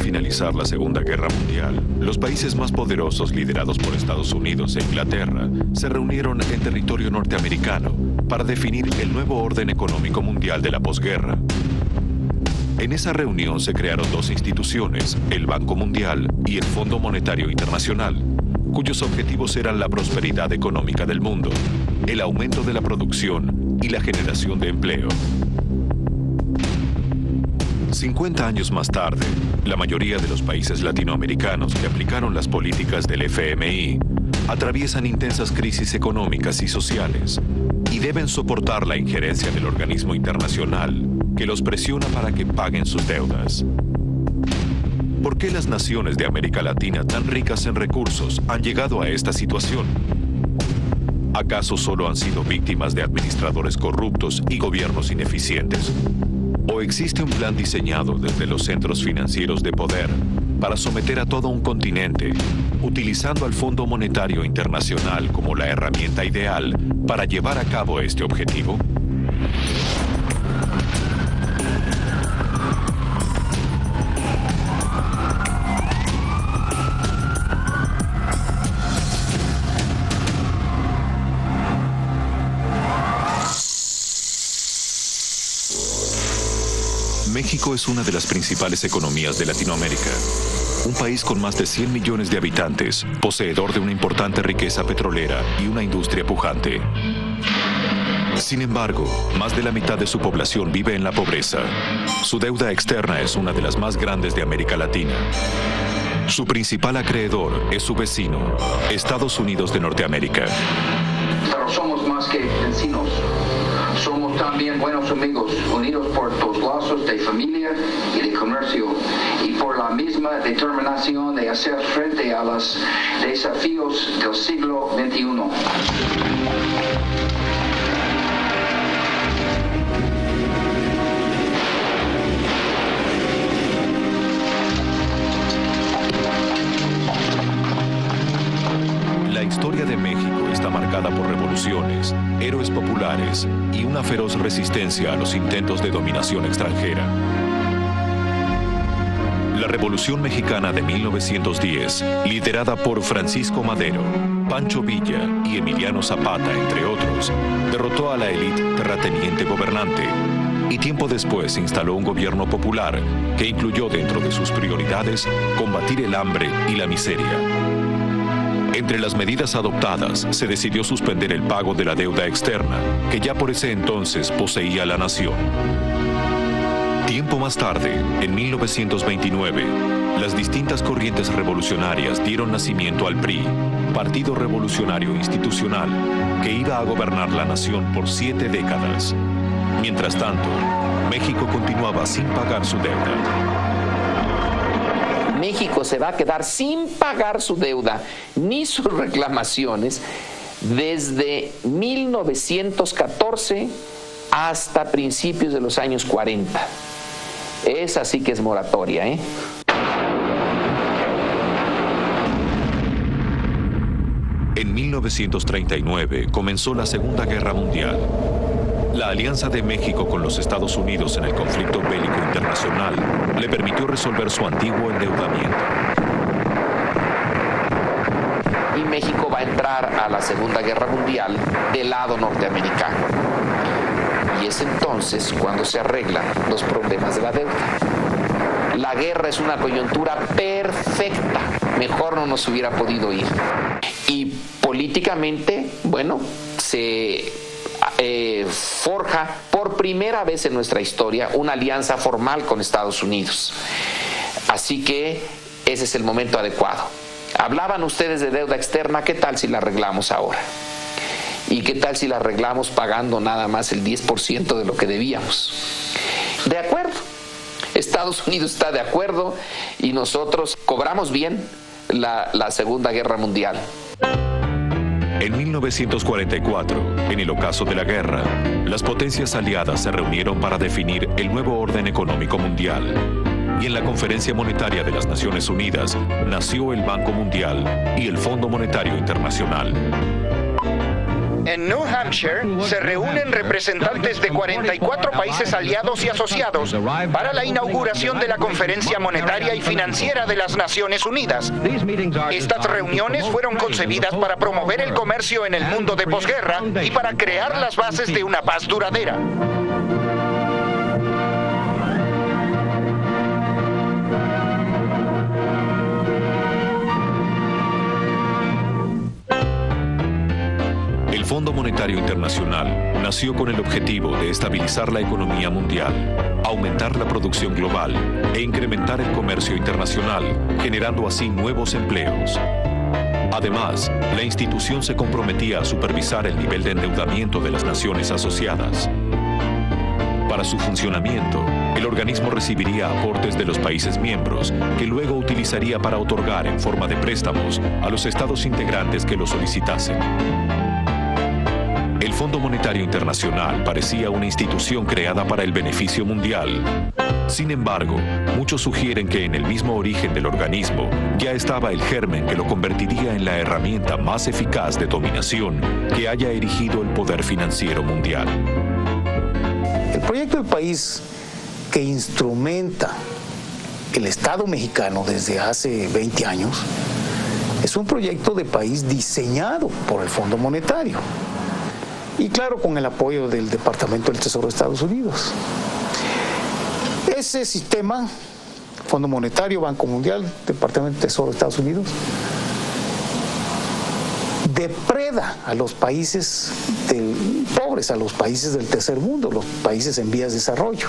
finalizar la Segunda Guerra Mundial, los países más poderosos liderados por Estados Unidos e Inglaterra se reunieron en territorio norteamericano para definir el nuevo orden económico mundial de la posguerra. En esa reunión se crearon dos instituciones, el Banco Mundial y el Fondo Monetario Internacional, cuyos objetivos eran la prosperidad económica del mundo, el aumento de la producción y la generación de empleo. 50 años más tarde, la mayoría de los países latinoamericanos que aplicaron las políticas del FMI atraviesan intensas crisis económicas y sociales y deben soportar la injerencia del organismo internacional que los presiona para que paguen sus deudas. ¿Por qué las naciones de América Latina tan ricas en recursos han llegado a esta situación? ¿Acaso solo han sido víctimas de administradores corruptos y gobiernos ineficientes? ¿O existe un plan diseñado desde los centros financieros de poder para someter a todo un continente, utilizando al Fondo Monetario Internacional como la herramienta ideal para llevar a cabo este objetivo? México es una de las principales economías de Latinoamérica. Un país con más de 100 millones de habitantes, poseedor de una importante riqueza petrolera y una industria pujante. Sin embargo, más de la mitad de su población vive en la pobreza. Su deuda externa es una de las más grandes de América Latina. Su principal acreedor es su vecino, Estados Unidos de Norteamérica. Pero somos más que vecinos. Somos también buenos amigos, unidos por los lazos de familia y de comercio, y por la misma determinación de hacer frente a los desafíos del siglo XXI. La historia de México está marcada por revoluciones, héroes populares y una feroz resistencia a los intentos de dominación extranjera. La Revolución Mexicana de 1910, liderada por Francisco Madero, Pancho Villa y Emiliano Zapata, entre otros, derrotó a la élite terrateniente gobernante y tiempo después instaló un gobierno popular que incluyó dentro de sus prioridades combatir el hambre y la miseria. Entre las medidas adoptadas, se decidió suspender el pago de la deuda externa, que ya por ese entonces poseía la nación. Tiempo más tarde, en 1929, las distintas corrientes revolucionarias dieron nacimiento al PRI, Partido Revolucionario Institucional, que iba a gobernar la nación por 7 décadas. Mientras tanto, México continuaba sin pagar su deuda. México se va a quedar sin pagar su deuda ni sus reclamaciones desde 1914 hasta principios de los años 40. Esa sí que es moratoria, ¿eh? En 1939 comenzó la Segunda Guerra Mundial. La alianza de México con los Estados Unidos en el conflicto bélico internacional le permitió resolver su antiguo endeudamiento. Y México va a entrar a la Segunda Guerra Mundial del lado norteamericano. Y es entonces cuando se arreglan los problemas de la deuda. La guerra es una coyuntura perfecta. Mejor no nos hubiera podido ir. Y políticamente, bueno, se forja por primera vez en nuestra historia una alianza formal con Estados Unidos. Así que ese es el momento adecuado. Hablaban ustedes de deuda externa, ¿qué tal si la arreglamos ahora? ¿Y qué tal si la arreglamos pagando nada más el 10% de lo que debíamos? De acuerdo. Estados Unidos está de acuerdo y nosotros cobramos bien la Segunda Guerra Mundial. En 1944, en el ocaso de la guerra, las potencias aliadas se reunieron para definir el nuevo orden económico mundial. Y en la Conferencia Monetaria de las Naciones Unidas nació el Banco Mundial y el Fondo Monetario Internacional. En New Hampshire se reúnen representantes de 44 países aliados y asociados para la inauguración de la Conferencia Monetaria y Financiera de las Naciones Unidas. Estas reuniones fueron concebidas para promover el comercio en el mundo de posguerra y para crear las bases de una paz duradera. El Fondo Monetario Internacional nació con el objetivo de estabilizar la economía mundial, aumentar la producción global e incrementar el comercio internacional, generando así nuevos empleos. Además, la institución se comprometía a supervisar el nivel de endeudamiento de las naciones asociadas. Para su funcionamiento, el organismo recibiría aportes de los países miembros, que luego utilizaría para otorgar en forma de préstamos a los estados integrantes que lo solicitasen. El Fondo Monetario Internacional parecía una institución creada para el beneficio mundial. Sin embargo, muchos sugieren que en el mismo origen del organismo ya estaba el germen que lo convertiría en la herramienta más eficaz de dominación que haya erigido el poder financiero mundial. El proyecto del país que instrumenta el Estado mexicano desde hace 20 años es un proyecto de país diseñado por el Fondo Monetario. Y claro, con el apoyo del Departamento del Tesoro de Estados Unidos. Ese sistema, Fondo Monetario, Banco Mundial, Departamento del Tesoro de Estados Unidos, depreda a los países pobres, a los países del tercer mundo, los países en vías de desarrollo.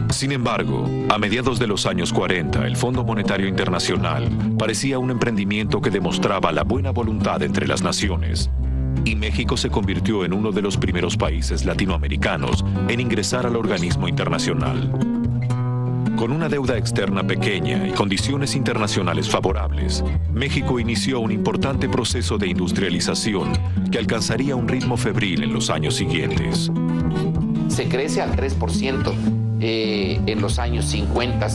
Sin embargo, a mediados de los años 40, el Fondo Monetario Internacional parecía un emprendimiento que demostraba la buena voluntad entre las naciones. Y México se convirtió en uno de los primeros países latinoamericanos en ingresar al organismo internacional. Con una deuda externa pequeña y condiciones internacionales favorables, México inició un importante proceso de industrialización que alcanzaría un ritmo febril en los años siguientes. Se crece al 3% en los años 50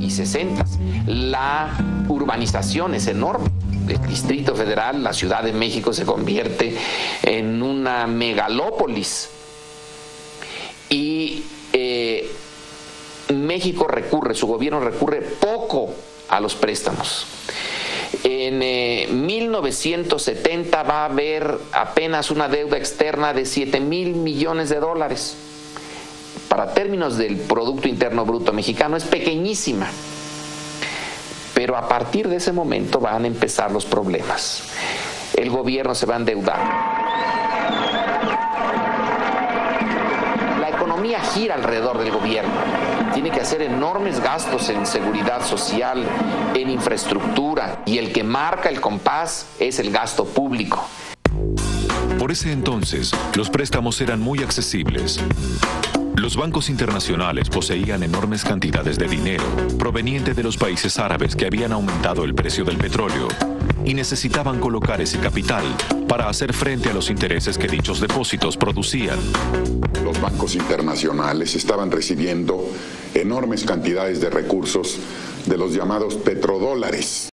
y 60. La urbanización es enorme. El Distrito Federal, la Ciudad de México, se convierte en una megalópolis. Y México su gobierno recurre poco a los préstamos. En 1970 va a haber apenas una deuda externa de 7,000 millones de dólares. Para términos del Producto Interno Bruto mexicano es pequeñísima. Pero a partir de ese momento van a empezar los problemas. El gobierno se va a endeudar. La economía gira alrededor del gobierno. Tiene que hacer enormes gastos en seguridad social, en infraestructura, y el que marca el compás es el gasto público. Por ese entonces, los préstamos eran muy accesibles. Los bancos internacionales poseían enormes cantidades de dinero proveniente de los países árabes que habían aumentado el precio del petróleo y necesitaban colocar ese capital para hacer frente a los intereses que dichos depósitos producían. Los bancos internacionales estaban recibiendo enormes cantidades de recursos de los llamados petrodólares.